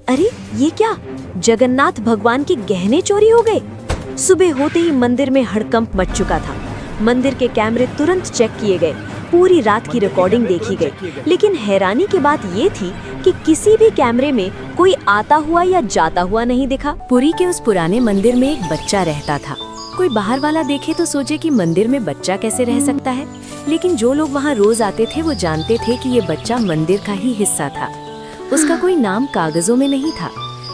अरे ये क्या, जगन्नाथ भगवान के गहने चोरी हो गए। सुबह होते ही मंदिर में हड़कंप मच चुका था। मंदिर के कैमरे तुरंत चेक किए गए, पूरी रात की रिकॉर्डिंग देखी गई, लेकिन हैरानी की बात ये थी कि किसी भी कैमरे में कोई आता हुआ या जाता हुआ नहीं दिखा। पुरी के उस पुराने मंदिर में एक बच्चा रहता था। कोई बाहर वाला देखे तो सोचे कि मंदिर में बच्चा कैसे रह सकता है, लेकिन जो लोग वहाँ रोज आते थे वो जानते थे कि ये बच्चा मंदिर का ही हिस्सा था। उसका कोई नाम कागजों में नहीं था,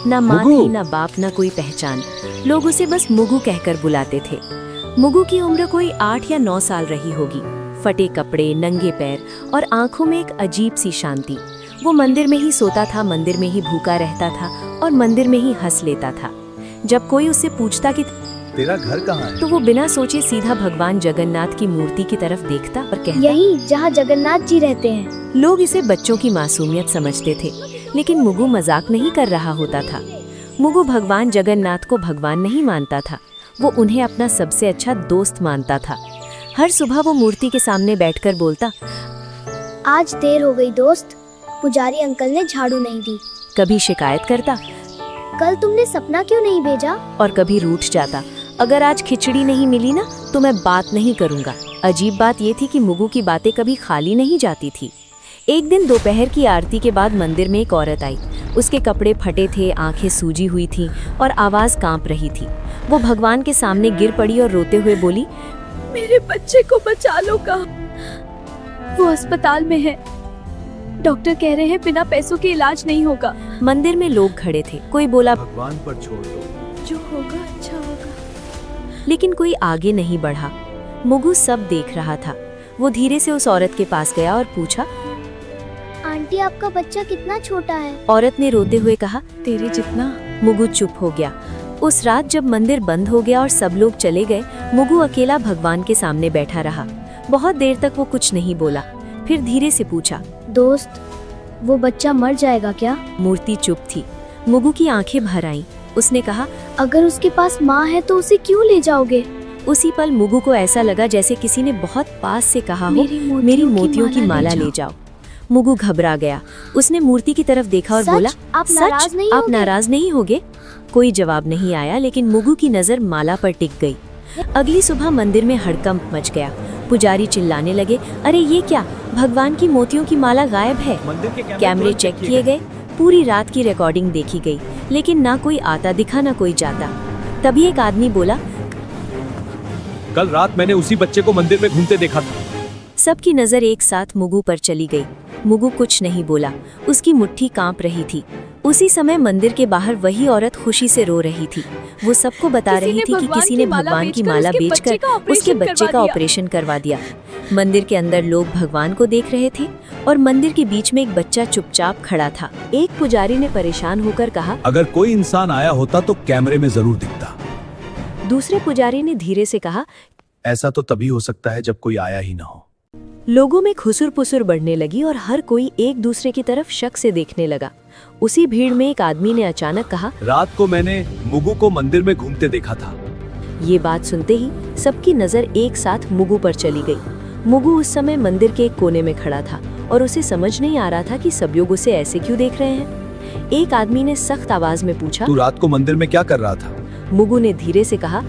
ना माँ थी, ना बाप, ना कोई पहचान। लोग उसे बस मुगु कहकर बुलाते थे। मुगु की उम्र कोई 8 या 9 साल रही होगी। फटे कपड़े, नंगे पैर और आंखों में एक अजीब सी शांति। वो मंदिर में ही सोता था, मंदिर में ही भूखा रहता था और मंदिर में ही हंस लेता था। जब कोई उससे पूछता कि तेरा घर कहाँ है, तो वो बिना सोचे सीधा भगवान जगन्नाथ की मूर्ति की तरफ देखता और कहता, यही जहाँ जगन्नाथ जी रहते हैं। लोग इसे बच्चों की मासूमियत समझते थे, लेकिन मुगु मजाक नहीं कर रहा होता था। मुगु भगवान जगन्नाथ को भगवान नहीं मानता था, वो उन्हें अपना सबसे अच्छा दोस्त मानता था। हर सुबह वो मूर्ति के सामने बैठकर बोलता, आज देर हो गई दोस्त, पुजारी अंकल ने झाड़ू नहीं दी। कभी शिकायत करता, कल तुमने सपना क्यों नहीं भेजा? और कभी रूठ जाता, अगर आज खिचड़ी नहीं मिली ना तो मैं बात नहीं करूंगा। अजीब बात ये थी कि मुगु की बातें कभी खाली नहीं जाती थी। एक दिन दोपहर की आरती के बाद मंदिर में एक औरत आई। उसके कपड़े फटे थे, आंखें सूजी हुई थीं और आवाज कांप रही थी। वो भगवान के सामने गिर पड़ी और रोते हुए बोली, मेरे बच्चे को बचा लो का, वो अस्पताल में है। डॉक्टर कह रहे हैं बिना पैसों के इलाज नहीं होगा। मंदिर में लोग खड़े थे। कोई बोला, भगवान पर छोड़ दो, जो होगा अच्छा होगा। लेकिन कोई आगे नहीं बढ़ा। मुगु सब देख रहा था। वो धीरे से उस औरत के पास गया और पूछा, आंटी आपका बच्चा कितना छोटा है? औरत ने रोते हुए कहा, तेरे जितना। मुगु चुप हो गया। उस रात जब मंदिर बंद हो गया और सब लोग चले गए, मुगु अकेला भगवान के सामने बैठा रहा। बहुत देर तक वो कुछ नहीं बोला, फिर धीरे से पूछा, दोस्त वो बच्चा मर जाएगा क्या? मूर्ति चुप थी। मुगु की आंखें भर आईं। उसने कहा, अगर उसके पास माँ है तो उसे क्यों ले जाओगे? उसी पल मुगु को ऐसा लगा जैसे किसी ने बहुत पास से कहा हो, मेरी मोतियों की माला ले जाओ। मुगु घबरा गया। उसने मूर्ति की तरफ देखा और बोला, आप नाराज नहीं आप होगे? नाराज नहीं होगे? कोई जवाब नहीं आया, लेकिन मुगु की नजर माला पर टिक गई। अगली सुबह मंदिर में हड़कंप मच गया। पुजारी चिल्लाने लगे, अरे ये क्या, भगवान की मोतियों की माला गायब है। मंदिर के कैमरे चेक किए गए, पूरी रात की रिकॉर्डिंग देखी गई, लेकिन ना कोई आता दिखा ना कोई जाता। तभी एक आदमी बोला, कल रात मैंने उसी बच्चे को मंदिर में घूमते देखा था। सबकी नजर एक साथ मुगु पर चली गई। मुगु कुछ नहीं बोला, उसकी मुट्ठी कांप रही थी। उसी समय मंदिर के बाहर वही औरत खुशी से रो रही थी। वो सबको बता रही थी कि किसी ने भगवान की माला बेचकर उसके बच्चे का ऑपरेशन करवा दिया। मंदिर के अंदर लोग भगवान को देख रहे थे और मंदिर के बीच में एक बच्चा चुपचाप खड़ा था। एक पुजारी ने परेशान होकर कहा, अगर कोई इंसान आया होता तो कैमरे में जरूर दिखता। दूसरे पुजारी ने धीरे से कहा, ऐसा तो तभी हो सकता है जब कोई आया ही ना हो। लोगों में खुसुर-पुसुर बढ़ने लगी और हर कोई एक दूसरे की तरफ शक से देखने लगा। उसी भीड़ में एक आदमी ने अचानक कहा, रात को मैंने मुगु को मंदिर में घूमते देखा था। ये बात सुनते ही सबकी नजर एक साथ मुगु पर चली गई। मुगु उस समय मंदिर के एक कोने में खड़ा था और उसे समझ नहीं आ रहा था कि सब लोग उसे ऐसे क्यों देख रहे हैं। एक आदमी ने सख्त आवाज में पूछा, तू रात को मंदिर में क्या कर रहा था? मुगु ने धीरे से कहा,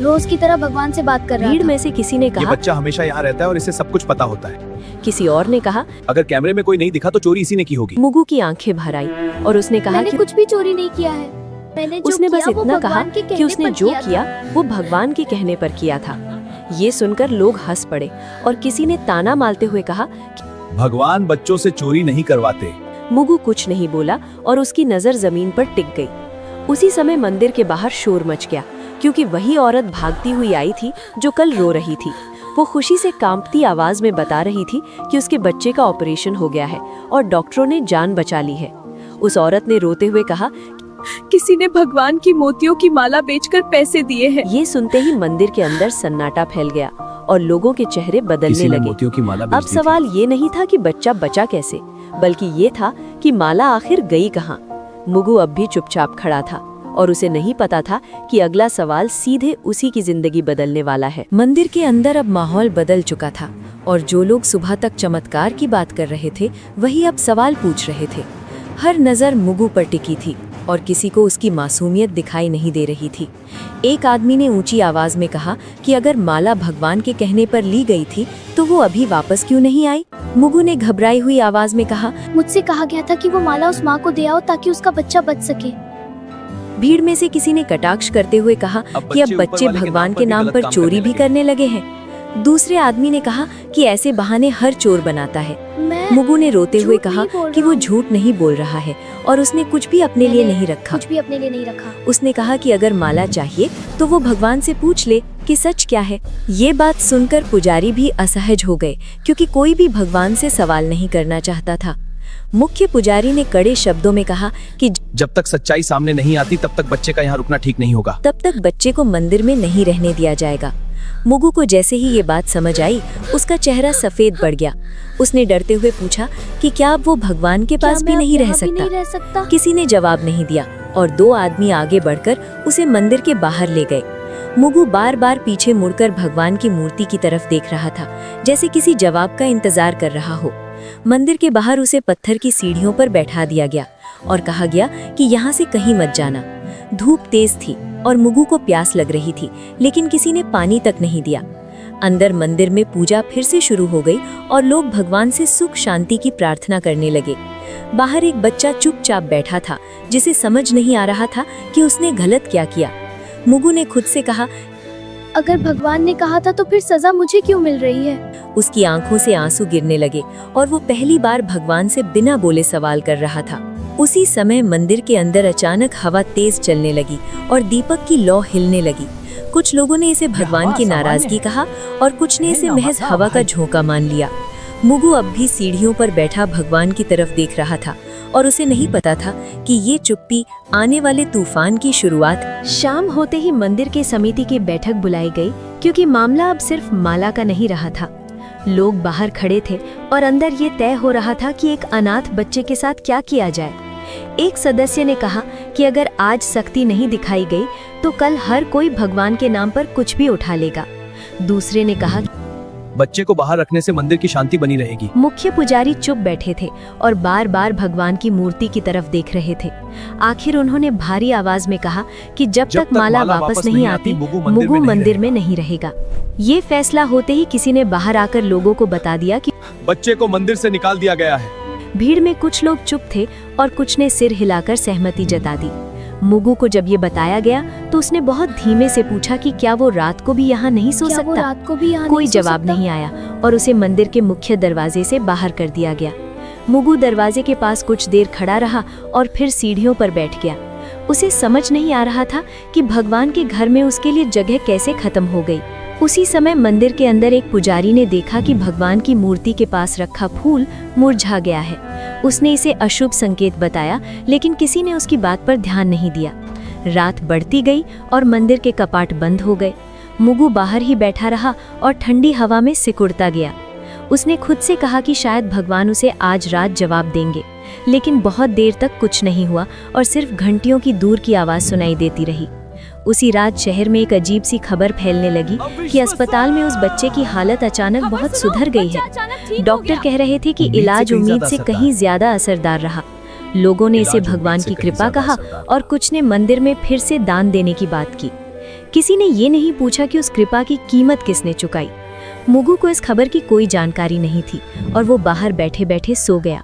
रोज की तरह भगवान से बात कर रहा भीड़ था। में से किसी ने ये कहा। बच्चा हमेशा यहाँ रहता है और इसे सब कुछ पता होता है। किसी और ने कहा। अगर कैमरे में कोई नहीं दिखा तो चोरी इसी ने की होगी। मुगु की आंखें भर आई और उसने कहा मैंने कि कुछ भी चोरी नहीं किया है। मैंने जो उसने बस किया वो इतना कहा भगवान के कि कहने उसने पर जो था। किया वो भगवान के कहने पर किया था। ये सुनकर लोग हंस पड़े और किसी ने ताना मारते हुए कहा, भगवान बच्चों से चोरी नहीं करवाते। मुगु कुछ नहीं बोला और उसकी नजर जमीन पर टिक गई। उसी समय मंदिर के बाहर शोर मच गया, क्योंकि वही औरत भागती हुई आई थी जो कल रो रही थी। वो खुशी से कांपती आवाज में बता रही थी कि उसके बच्चे का ऑपरेशन हो गया है और डॉक्टरों ने जान बचा ली है। उस औरत ने रोते हुए कहा, किसी ने भगवान की मोतियों की माला बेचकर पैसे दिए हैं। ये सुनते ही मंदिर के अंदर सन्नाटा फैल गया और लोगों के चेहरे बदलने किसी ने लगे। मोतियों की माला बेच अब दी थी। सवाल ये नहीं था कि बच्चा बचा कैसे, बल्कि ये था कि माला आखिर गई कहाँ। मुगु अब भी चुपचाप खड़ा था और उसे नहीं पता था कि अगला सवाल सीधे उसी की जिंदगी बदलने वाला है। मंदिर के अंदर अब माहौल बदल चुका था और जो लोग सुबह तक चमत्कार की बात कर रहे थे वही अब सवाल पूछ रहे थे। हर नज़र मुगु पर टिकी थी और किसी को उसकी मासूमियत दिखाई नहीं दे रही थी। एक आदमी ने ऊंची आवाज में कहा कि अगर माला भगवान के कहने पर ली गई थी तो वो अभी वापस क्यों नहीं आई? मुगु ने घबराई हुई आवाज में कहा, मुझसे कहा गया था कि वो माला उस माँ को दे आओ ताकि उसका बच्चा बच सके। भीड़ में से किसी ने कटाक्ष करते हुए कहा कि अब बच्चे भगवान के नाम पर चोरी भी करने लगे हैं। दूसरे आदमी ने कहा कि ऐसे बहाने हर चोर बनाता है। मुगु ने रोते हुए कहा कि वो झूठ नहीं बोल रहा है और उसने कुछ भी अपने लिए नहीं रखा। उसने कहा कि अगर माला चाहिए तो वो भगवान से पूछ ले कि सच क्या है। ये बात सुनकर पुजारी भी असहज हो गए क्योंकि कोई भी भगवान से सवाल नहीं करना चाहता था। मुख्य पुजारी ने कड़े शब्दों में कहा कि जब तक सच्चाई सामने नहीं आती तब तक बच्चे का यहाँ रुकना ठीक नहीं होगा। तब तक बच्चे को मंदिर में नहीं रहने दिया जाएगा। मुगु को जैसे ही ये बात समझ आई, उसका चेहरा सफेद पड़ गया। उसने डरते हुए पूछा कि क्या अब वो भगवान के पास भी नहीं रह सकता? किसी ने जवाब नहीं दिया और दो आदमी आगे बढ़कर उसे मंदिर के बाहर ले गए। मुगु बार बार पीछे मुड़कर भगवान की मूर्ति की तरफ देख रहा था, जैसे किसी जवाब का इंतजार कर रहा हो। मंदिर के बाहर उसे पत्थर की सीढ़ियों पर बैठा दिया गया और कहा गया कि यहाँ से कहीं मत जाना। धूप तेज थी और मुगु को प्यास लग रही थी, लेकिन किसी ने पानी तक नहीं दिया। अंदर मंदिर में पूजा फिर से शुरू हो गई और लोग भगवान से सुख शांति की प्रार्थना करने लगे। बाहर एक बच्चा चुपचाप बैठा था, जिसे समझ नहीं आ रहा था कि उसने गलत क्या किया। मुगु ने खुद से कहा, अगर भगवान ने कहा था तो फिर सजा मुझे क्यों मिल रही है? उसकी आंखों से आंसू गिरने लगे और वो पहली बार भगवान से बिना बोले सवाल कर रहा था। उसी समय मंदिर के अंदर अचानक हवा तेज चलने लगी और दीपक की लौ हिलने लगी। कुछ लोगों ने इसे भगवान की नाराजगी कहा और कुछ ने इसे महज हवा का झोंका मान लिया। मुगु अब भी सीढ़ियों पर बैठा भगवान की तरफ देख रहा था और उसे नहीं पता था कि ये चुप्पी आने वाले तूफान की शुरुआत। शाम होते ही मंदिर के समिति की बैठक बुलाई गई क्योंकि मामला अब सिर्फ माला का नहीं रहा था। लोग बाहर खड़े थे और अंदर ये तय हो रहा था कि एक अनाथ बच्चे के साथ क्या किया जाए। एक सदस्य ने कहा कि अगर आज सख्ती नहीं दिखाई गई तो कल हर कोई भगवान के नाम पर कुछ भी उठा लेगा। दूसरे ने कहा, बच्चे को बाहर रखने से मंदिर की शांति बनी रहेगी। मुख्य पुजारी चुप बैठे थे और बार बार भगवान की मूर्ति की तरफ देख रहे थे। आखिर उन्होंने भारी आवाज में कहा कि जब तक माला वापस नहीं आती, मुगु मंदिर में नहीं रहेगा। ये फैसला होते ही किसी ने बाहर आकर लोगों को बता दिया कि बच्चे को मंदिर से निकाल दिया गया है। भीड़ में कुछ लोग चुप थे और कुछ ने सिर हिलाकर सहमति जता दी। मुगु को जब ये बताया गया तो उसने बहुत धीमे से पूछा कि क्या वो रात को भी यहाँ नहीं सो सकता? कोई जवाब नहीं आया और उसे मंदिर के मुख्य दरवाजे से बाहर कर दिया गया। मुगु दरवाजे के पास कुछ देर खड़ा रहा और फिर सीढ़ियों पर बैठ गया। उसे समझ नहीं आ रहा था कि भगवान के घर में उसके लिए जगह कैसे खत्म हो गई। उसी समय मंदिर के अंदर एक पुजारी ने देखा कि भगवान की मूर्ति के पास रखा फूल मुरझा गया है। उसने इसे अशुभ संकेत बताया, लेकिन किसी ने उसकी बात पर ध्यान नहीं दिया। रात बढ़ती गई और मंदिर के कपाट बंद हो गए। मुगु बाहर ही बैठा रहा और ठंडी हवा में सिकुड़ता गया। उसने खुद से कहा कि शायद भगवान उसे आज रात जवाब देंगे, लेकिन बहुत देर तक कुछ नहीं हुआ और सिर्फ घंटियों की दूर की आवाज सुनाई देती रही। उसी रात शहर में एक अजीब सी खबर फैलने लगी कि अस्पताल में उस बच्चे की हालत अचानक बहुत सुधर गई है। डॉक्टर कह रहे थे कि इलाज उम्मीद से कहीं ज्यादा असरदार रहा। लोगों ने इसे भगवान की कृपा कहा और कुछ ने मंदिर में फिर से दान देने की बात की। किसी ने ये नहीं पूछा कि उस कृपा की कीमत किसने चुकाई। मुगु को इस खबर की कोई जानकारी नहीं थी और वो बाहर बैठे बैठे सो गया।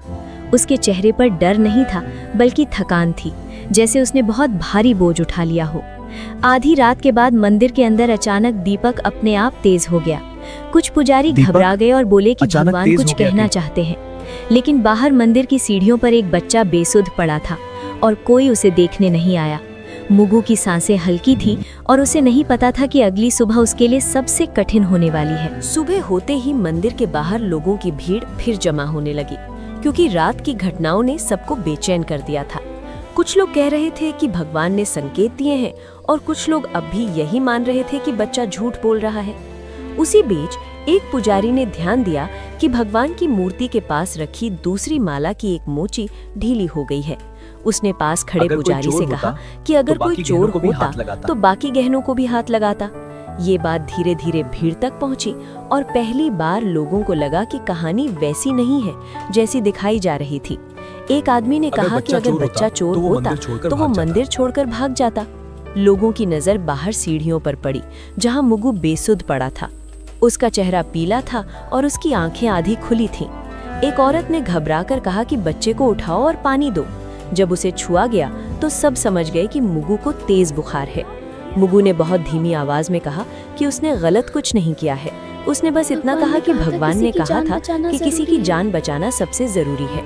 उसके चेहरे पर डर नहीं था बल्कि थकान थी, जैसे उसने बहुत भारी बोझ उठा लिया हो। आधी रात के बाद मंदिर के अंदर अचानक दीपक अपने आप तेज हो गया। कुछ पुजारी घबरा गए और बोले कि भगवान कुछ कहना चाहते हैं, लेकिन बाहर मंदिर की सीढ़ियों पर एक बच्चा बेसुध पड़ा था और कोई उसे देखने नहीं आया। मुगु की सांसें हल्की थी और उसे नहीं पता था कि अगली सुबह उसके लिए सबसे कठिन होने वाली है। सुबह होते ही मंदिर के बाहर लोगों की भीड़ फिर जमा होने लगी, क्योंकि रात की घटनाओं ने सबको बेचैन कर दिया था। कुछ लोग कह रहे थे कि भगवान ने संकेत दिए हैं और कुछ लोग अब भी यही मान रहे थे कि बच्चा झूठ बोल रहा है। उसी बीच एक पुजारी ने ध्यान दिया कि भगवान की मूर्ति के पास रखी दूसरी माला की एक मोची ढीली हो गई है। उसने पास खड़े पुजारी से कहा कि अगर कोई चोर होता तो बाकी गहनों को भी हाथ लगाता। ये बात धीरे धीरे भीड़ तक पहुंची और पहली बार लोगों को लगा कि कहानी वैसी नहीं है जैसी दिखाई जा रही थी। एक आदमी ने कहा कि अगर बच्चा चोर होता तो वो मंदिर छोड़कर भाग जाता। लोगों की नजर बाहर सीढ़ियों पर पड़ी जहां मुगु बेसुध पड़ा था। उसका चेहरा पीला था और उसकी आंखें आधी खुली थीं। एक औरत ने घबराकर कहा कि बच्चे को उठाओ और पानी दो। जब उसे छुआ गया तो सब समझ गए कि मुगु को तेज बुखार है। मुगु ने बहुत धीमी आवाज में कहा कि उसने गलत कुछ नहीं किया है। उसने बस इतना कहा कि भगवान ने कहा था कि किसी की जान बचाना सबसे जरूरी है।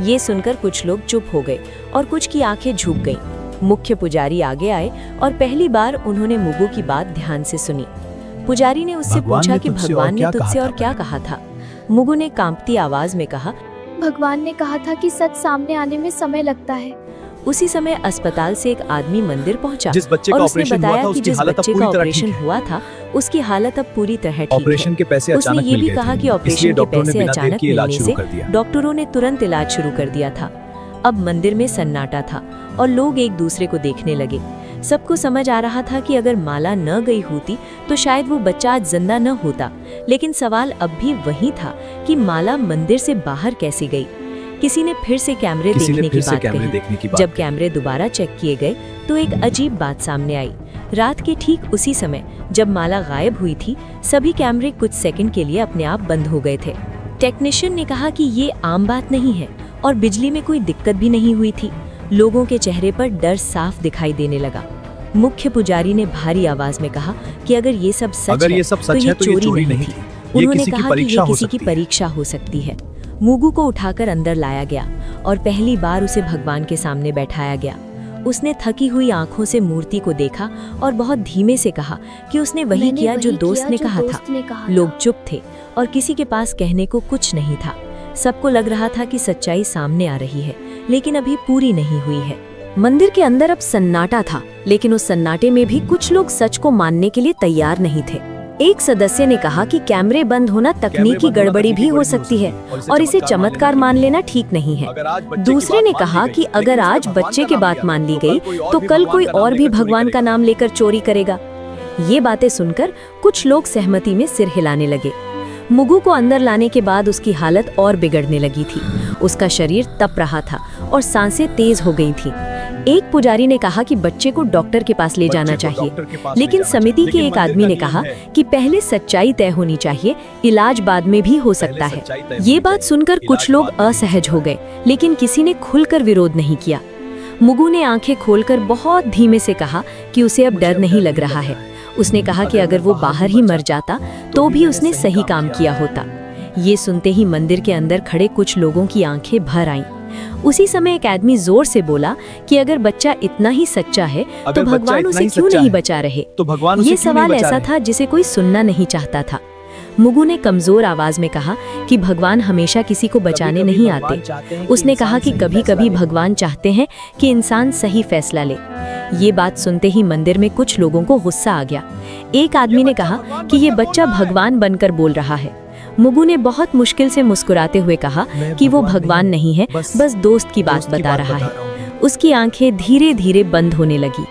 ये सुनकर कुछ लोग चुप हो गए और कुछ की आंखें झुक गईं। मुख्य पुजारी आगे आए और पहली बार उन्होंने मुगु की बात ध्यान से सुनी। पुजारी ने उससे पूछा कि भगवान ने तुझसे और क्या कहा था। मुगु ने कांपती आवाज में कहा, भगवान ने कहा था कि सच सामने आने में समय लगता है। उसी समय अस्पताल से एक आदमी मंदिर पहुंचा जिस बच्चे और का उसने ऑपरेशन हुआ बताया था कि उसकी जिस हालत अब बच्चे पूरी का तरह ऑपरेशन ठीक है। हुआ था उसकी हालत अब पूरी तरह ठीक ऑपरेशन है। के पैसे उसने अचानक ये मिल भी गए कहा थे, कि ऑपरेशन इसलिए के डॉक्टरों ने पैसे बिना देर अचानक किए इलाज मिलने शुरू से कर दिया। डॉक्टरों ने तुरंत इलाज शुरू कर दिया था। अब मंदिर में सन्नाटा था और लोग एक दूसरे को देखने लगे। सबको समझ आ रहा था कि अगर माला न गई होती तो शायद वो बच्चा आज जिंदा न होता। लेकिन सवाल अब भी वही था कि माला मंदिर से बाहर कैसे गई। किसी ने फिर से कैमरे देखने की बात कही। जब कैमरे दोबारा चेक किए गए तो एक अजीब बात सामने आई। रात के ठीक उसी समय जब माला गायब हुई थी, सभी कैमरे कुछ सेकंड के लिए अपने आप बंद हो गए थे। टेक्नीशियन ने कहा कि ये आम बात नहीं है और बिजली में कोई दिक्कत भी नहीं हुई थी। लोगों के चेहरे पर डर साफ दिखाई देने लगा। मुख्य पुजारी ने भारी आवाज में कहा कि अगर ये सब सच है तो ये चोरी नहीं थी। उन्होंने कहा कि ये किसी की परीक्षा हो सकती है। मुगु को उठाकर अंदर लाया गया और पहली बार उसे भगवान के सामने बैठाया गया। उसने थकी हुई आंखों से मूर्ति को देखा और बहुत धीमे से कहा कि उसने वही किया जो दोस्त ने कहा था। लोग चुप थे और किसी के पास कहने को कुछ नहीं था। सबको लग रहा था कि सच्चाई सामने आ रही है, लेकिन अभी पूरी नहीं हुई है। मंदिर के अंदर अब सन्नाटा था, लेकिन उस सन्नाटे में भी कुछ लोग सच को मानने के लिए तैयार नहीं थे। एक सदस्य ने कहा कि कैमरे बंद होना तकनीकी गड़बड़ी भी हो सकती है और इसे चमत्कार मान लेना ठीक नहीं है। दूसरे ने कहा कि अगर आज बच्चे की बात मान ली गई तो कल कोई और भी भगवान का नाम लेकर चोरी करेगा। ये बातें सुनकर कुछ लोग सहमति में सिर हिलाने लगे। मुगु को अंदर लाने के बाद उसकी हालत और बिगड़ने लगी थी। उसका शरीर तप रहा था और सांसें तेज हो गई थीं। एक पुजारी ने कहा कि बच्चे को डॉक्टर के पास ले जाना चाहिए, लेकिन समिति के एक आदमी ने कहा कि पहले सच्चाई तय होनी चाहिए, इलाज बाद में भी हो सकता है। ये बात सुनकर कुछ लोग असहज हो गए, लेकिन किसी ने खुलकर विरोध नहीं किया। मुगु ने आंखें खोलकर बहुत धीमे से कहा कि उसे अब डर नहीं लग रहा है। उसने कहा कि अगर वो बाहर ही मर जाता तो भी उसने सही काम किया होता। ये सुनते ही मंदिर के अंदर खड़े कुछ लोगों की आंखें भर आईं। उसी समय एक आदमी जोर से बोला कि अगर बच्चा इतना ही सच्चा है तो भगवान उसे क्यों नहीं बचा रहे। ये सवाल ऐसा था जिसे कोई सुनना नहीं चाहता था। मुगु ने कमजोर आवाज में कहा कि भगवान हमेशा किसी को बचाने नहीं आते। उसने कहा कि कभी-कभी भगवान चाहते हैं कि इंसान सही फैसला ले। ये बात सुनते ही मंदिर में कुछ लोगों को गुस्सा आ गया। एक आदमी ने कहा कि ये बच्चा भगवान बनकर बोल रहा है। मुगु ने बहुत मुश्किल से मुस्कुराते हुए कहा कि वो भगवान नहीं है, बस दोस्त की बात बता रहा है। उसकी आंखें धीरे धीरे बंद होने लगी।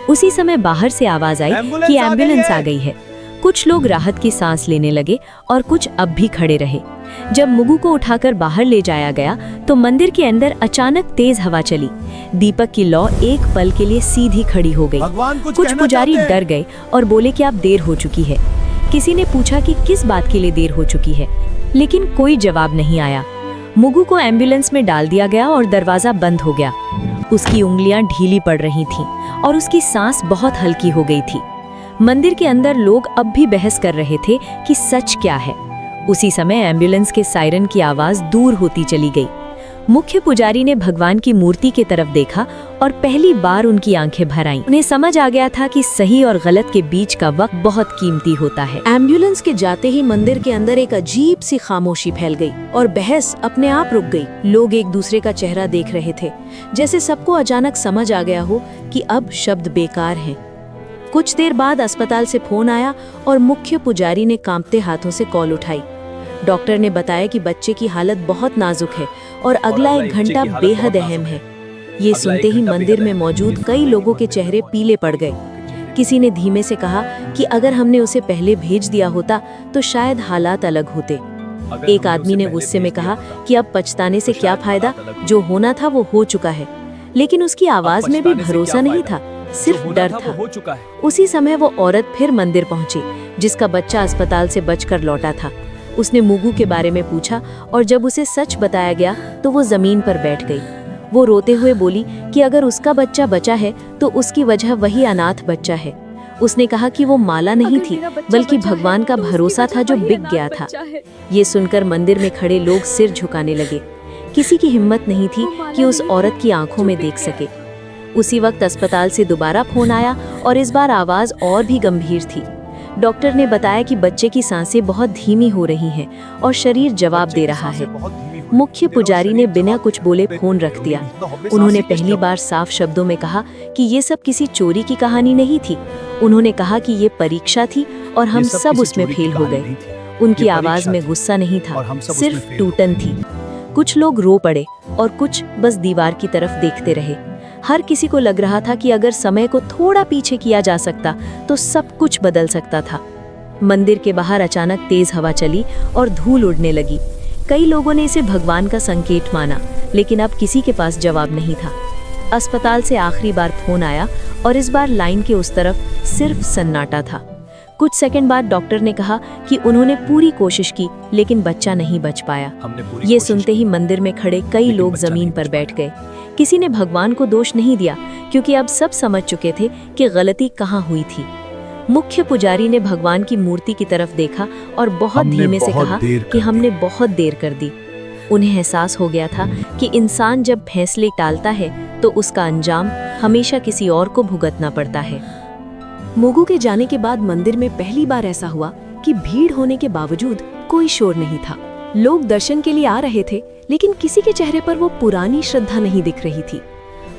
उसी समय बाहर से आवाज आई कि एम्बुलेंस आ गई है। कुछ लोग राहत की सांस लेने लगे और कुछ अब भी खड़े रहे। जब मुगु को उठाकर बाहर ले जाया गया तो मंदिर के अंदर अचानक तेज हवा चली। दीपक की लौ एक पल के लिए सीधी खड़ी हो गई। कुछ पुजारी डर गए और बोले कि अब देर हो चुकी है। किसी ने पूछा कि किस बात के लिए देर हो चुकी है, लेकिन कोई जवाब नहीं आया। मुगु को एम्बुलेंस में डाल दिया गया और दरवाजा बंद हो गया। उसकी उंगलियां ढीली पड़ रही थीं और उसकी सांस बहुत हल्की हो गई थी। मंदिर के अंदर लोग अब भी बहस कर रहे थे कि सच क्या है। उसी समय एम्बुलेंस के सायरन की आवाज दूर होती चली गई। मुख्य पुजारी ने भगवान की मूर्ति की तरफ देखा और पहली बार उनकी आंखें भर आईं। उन्हें समझ आ गया था कि सही और गलत के बीच का वक्त बहुत कीमती होता है। एम्बुलेंस के जाते ही मंदिर के अंदर एक अजीब सी खामोशी फैल गई और बहस अपने आप रुक गई। लोग एक दूसरे का चेहरा देख रहे थे, जैसे सबको अचानक समझ आ गया हो कि अब शब्द बेकार हैं। कुछ देर बाद अस्पताल से फोन आया और मुख्य पुजारी ने कांपते हाथों से कॉल उठाई। डॉक्टर ने बताया कि बच्चे की हालत बहुत नाजुक है और अगला 1 घंटा बेहद अहम है। ये सुनते ही मंदिर में मौजूद कई लोगों के चेहरे पीले पड़ गए। किसी ने धीमे से कहा कि अगर हमने उसे पहले भेज दिया होता तो शायद हालात अलग होते। एक आदमी ने गुस्से में कहा कि अब पछताने से क्या फायदा, जो होना था वो हो चुका है। लेकिन उसकी आवाज में भी भरोसा नहीं था, सिर्फ डर था। हो चुका है। उसी समय वो औरत फिर मंदिर पहुंची, जिसका बच्चा अस्पताल से बचकर लौटा था। उसने मुगु के बारे में पूछा और जब उसे सच बताया गया तो वो जमीन पर बैठ गई। वो रोते हुए बोली कि अगर उसका बच्चा बचा है तो उसकी वजह वही अनाथ बच्चा है। उसने कहा कि वो माला नहीं थी, बल्कि भगवान का भरोसा था जो बिक गया था। ये सुनकर मंदिर में खड़े लोग सिर झुकाने लगे। किसी की हिम्मत नहीं थी कि उस औरत की आंखों में देख सके। उसी वक्त अस्पताल से दोबारा फोन आया और इस बार आवाज और भी गंभीर थी। डॉक्टर ने बताया कि बच्चे की सांसें बहुत धीमी हो रही हैं और शरीर जवाब दे रहा है। मुख्य पुजारी ने बिना कुछ बोले फोन रख दिया। उन्होंने पहली बार साफ शब्दों में कहा कि ये सब किसी चोरी की कहानी नहीं थी। उन्होंने कहा कि ये परीक्षा थी और हम सब उसमें फेल हो गए। उनकी आवाज में गुस्सा नहीं था, सिर्फ टूटन थी। कुछ लोग रो पड़े और कुछ बस दीवार की तरफ देखते रहे। हर किसी को लग रहा था कि अगर समय को थोड़ा पीछे किया जा सकता तो सब कुछ बदल सकता था। मंदिर के बाहर अचानक तेज हवा चली और धूल उड़ने लगी। कई लोगों ने इसे भगवान का संकेत माना, लेकिन अब किसी के पास जवाब नहीं था। अस्पताल से आखिरी बार फोन आया और इस बार लाइन के उस तरफ सिर्फ सन्नाटा था। कुछ सेकंड बाद डॉक्टर ने कहा कि उन्होंने पूरी कोशिश की, लेकिन बच्चा नहीं बच पाया। ये सुनते ही मंदिर में खड़े कई लोग जमीन पर बैठ गए। किसी ने भगवान को दोष नहीं दिया, क्योंकि अब सब समझ चुके थे कि गलती कहाँ हुई थी। मुख्य पुजारी ने भगवान की मूर्ति की तरफ देखा और बहुत धीमे से कहा कि हमने बहुत देर कर दी। उन्हें एहसास हो गया था कि इंसान जब फैसले टालता है तो उसका अंजाम हमेशा किसी और को भुगतना पड़ता है। मुगु के जाने के बाद मंदिर में पहली बार ऐसा हुआ कि भीड़ होने के बावजूद कोई शोर नहीं था। लोग दर्शन के लिए आ रहे थे, लेकिन किसी के चेहरे पर वो पुरानी श्रद्धा नहीं दिख रही थी।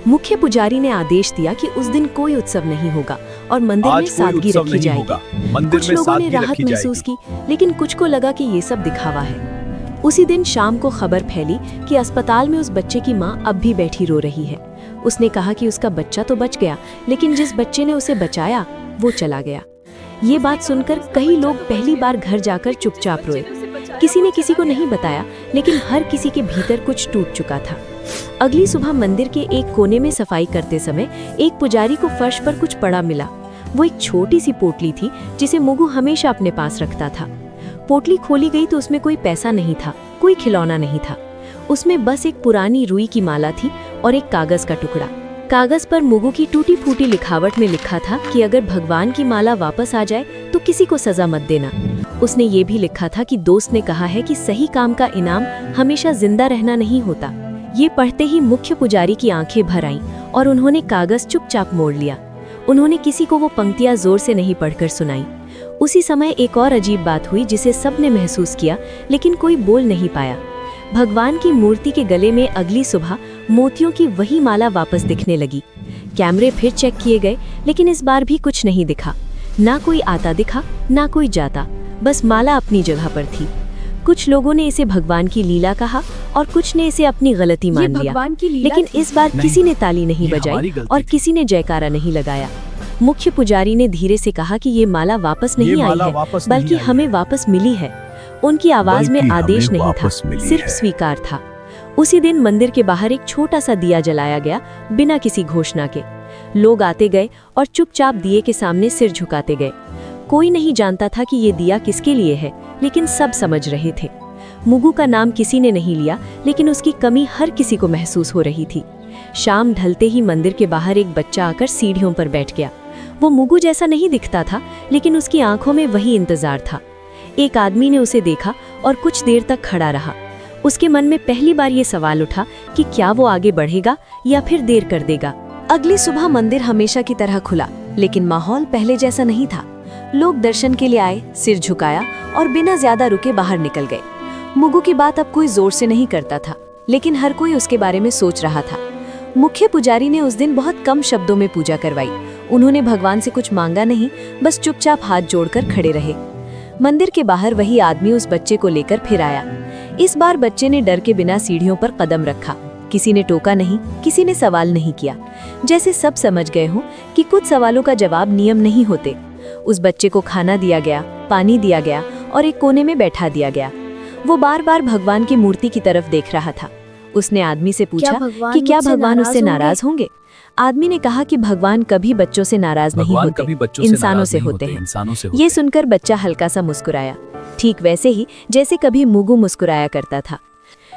मुख्य पुजारी ने आदेश दिया कि उस दिन कोई उत्सव नहीं होगा और मंदिर में सादगी रखी जाएगी। कुछ लोगों ने राहत महसूस की, लेकिन कुछ को लगा कि ये सब दिखावा है। उसी दिन शाम को खबर फैली कि अस्पताल में उस बच्चे की मां अब भी बैठी रो रही है। उसने कहा कि उसका बच्चा तो बच गया, लेकिन जिस बच्चे ने उसे बचाया वो चला गया। ये बात सुनकर कई लोग पहली बार घर जाकर चुपचाप रोए। किसी ने किसी को नहीं बताया, लेकिन हर किसी के भीतर कुछ टूट चुका था। अगली सुबह मंदिर के एक कोने में सफाई करते समय एक पुजारी को फर्श पर कुछ पड़ा मिला। वो एक छोटी सी पोटली थी जिसे मुगु हमेशा अपने पास रखता था। पोटली खोली गई तो उसमें कोई पैसा नहीं था, कोई खिलौना नहीं था। उसमें बस एक पुरानी रुई की माला थी और एक कागज का टुकड़ा। कागज पर मुगु की टूटी फूटी लिखावट में लिखा था कि अगर भगवान की माला वापस आ जाए तो किसी को सजा मत देना। उसने ये भी लिखा था कि दोस्त ने कहा है कि सही काम का इनाम हमेशा जिंदा रहना नहीं होता। ये पढ़ते ही मुख्य पुजारी की आंखें भर आईं और उन्होंने कागज चुपचाप मोड़ लिया। उन्होंने किसी को वो पंक्तियां जोर से नहीं पढ़कर सुनाई। उसी समय एक और अजीब बात हुई जिसे सबने महसूस किया, लेकिन कोई बोल नहीं पाया। भगवान की मूर्ति के गले में अगली सुबह मोतियों की वही माला वापस दिखने लगी। कैमरे फिर चेक किए गए, लेकिन इस बार भी कुछ नहीं दिखा। ना कोई आता दिखा, ना कोई जाता, बस माला अपनी जगह पर थी। कुछ लोगों ने इसे भगवान की लीला कहा और कुछ ने इसे अपनी गलती मान लिया, लेकिन इस बार किसी ने ताली नहीं बजाई और किसी ने जयकारा नहीं लगाया। मुख्य पुजारी ने धीरे से कहा कि ये माला वापस नहीं आई है, बल्कि हमें वापस मिली है। उनकी आवाज में आदेश नहीं था, सिर्फ स्वीकार था। उसी दिन मंदिर के बाहर एक छोटा सा दिया जलाया गया, बिना किसी घोषणा के। लोग आते गए और चुपचाप दिए के सामने सिर झुकाते गए। कोई नहीं जानता था कि ये दिया किसके लिए है, लेकिन सब समझ रहे थे। मुगु का नाम किसी ने नहीं लिया, लेकिन उसकी कमी हर किसी को महसूस हो रही थी। शाम ढलते ही मंदिर के बाहर एक बच्चा आकर सीढ़ियों पर बैठ गया। वो मुगु जैसा नहीं दिखता था, लेकिन उसकी आंखों में वही इंतजार था। एक आदमी ने उसे देखा और कुछ देर तक खड़ा रहा। उसके मन में पहली बार ये सवाल उठा कि क्या वो आगे बढ़ेगा या फिर देर कर देगा। अगली सुबह मंदिर हमेशा की तरह खुला, लेकिन माहौल पहले जैसा नहीं था। लोग दर्शन के लिए आए, सिर झुकाया और बिना ज्यादा रुके बाहर निकल गए। मुगु की बात अब कोई जोर से नहीं करता था, लेकिन हर कोई उसके बारे में सोच रहा था। मुख्य पुजारी ने उस दिन बहुत कम शब्दों में पूजा करवाई। उन्होंने भगवान से कुछ मांगा नहीं, बस चुपचाप हाथ जोड़कर खड़े रहे। मंदिर के बाहर वही आदमी उस बच्चे को लेकर फिर आया। इस बार बच्चे ने डर के बिना सीढ़ियों पर कदम रखा। किसी ने टोका नहीं, किसी ने सवाल नहीं किया। जैसे सब समझ गए हों कि कुछ सवालों का जवाब नियम नहीं होते। उस बच्चे को खाना दिया गया, पानी दिया गया और एक कोने में बैठा दिया गया। वो बार बार भगवान की मूर्ति की तरफ देख रहा था। उसने आदमी से पूछा भगवान कि क्या मुझसे भगवान उससे नाराज नाराज होंगे। आदमी ने कहा कि भगवान कभी बच्चों से नाराज नहीं भगवान होते, कभी बच्चों से इंसानों नाराज से नहीं होते हैं। इंसानों से ये होते हैं। सुनकर बच्चा हल्का सा मुस्कुराया, ठीक वैसे ही जैसे कभी मुगु मुस्कुराया करता था।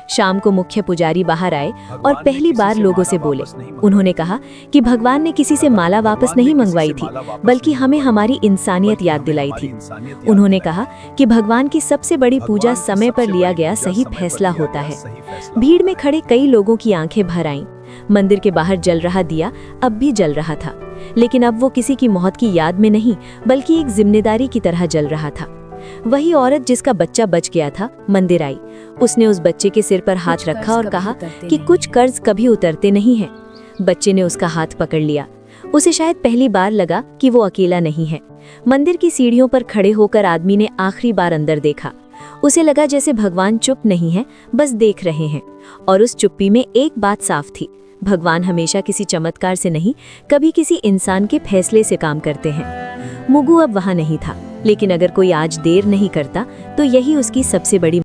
शाम को मुख्य पुजारी बाहर आए और पहली बार लोगों से बोले। उन्होंने कहा कि भगवान ने किसी से माला वापस नहीं मंगवाई थी, बल्कि हमें हमारी इंसानियत याद दिलाई थी। उन्होंने कहा कि भगवान की सबसे बड़ी पूजा समय पर लिया गया सही फैसला होता है। भीड़ में खड़े कई लोगों की आंखें भर आईं। मंदिर के बाहर जल रहा दिया अब भी जल रहा था, लेकिन अब वो किसी की मौत की याद में नहीं, बल्कि एक जिम्मेदारी की तरह जल रहा था। वही औरत जिसका बच्चा बच गया था मंदिर आई। उसने उस बच्चे के सिर पर हाथ रखा और कहा कि कुछ कर्ज कभी उतरते नहीं हैं। बच्चे ने उसका हाथ पकड़ लिया। उसे शायद पहली बार लगा कि वो अकेला नहीं है। मंदिर की सीढ़ियों पर खड़े होकर आदमी ने आखिरी बार अंदर देखा। उसे लगा जैसे भगवान चुप नहीं है, बस देख रहे हैं। और उस चुप्पी में एक बात साफ थी, भगवान हमेशा किसी चमत्कार से नहीं, कभी किसी इंसान के फैसले से काम करते हैं। मुगु अब वहां नहीं था, लेकिन अगर कोई आज देर नहीं करता तो यही उसकी सबसे बड़ी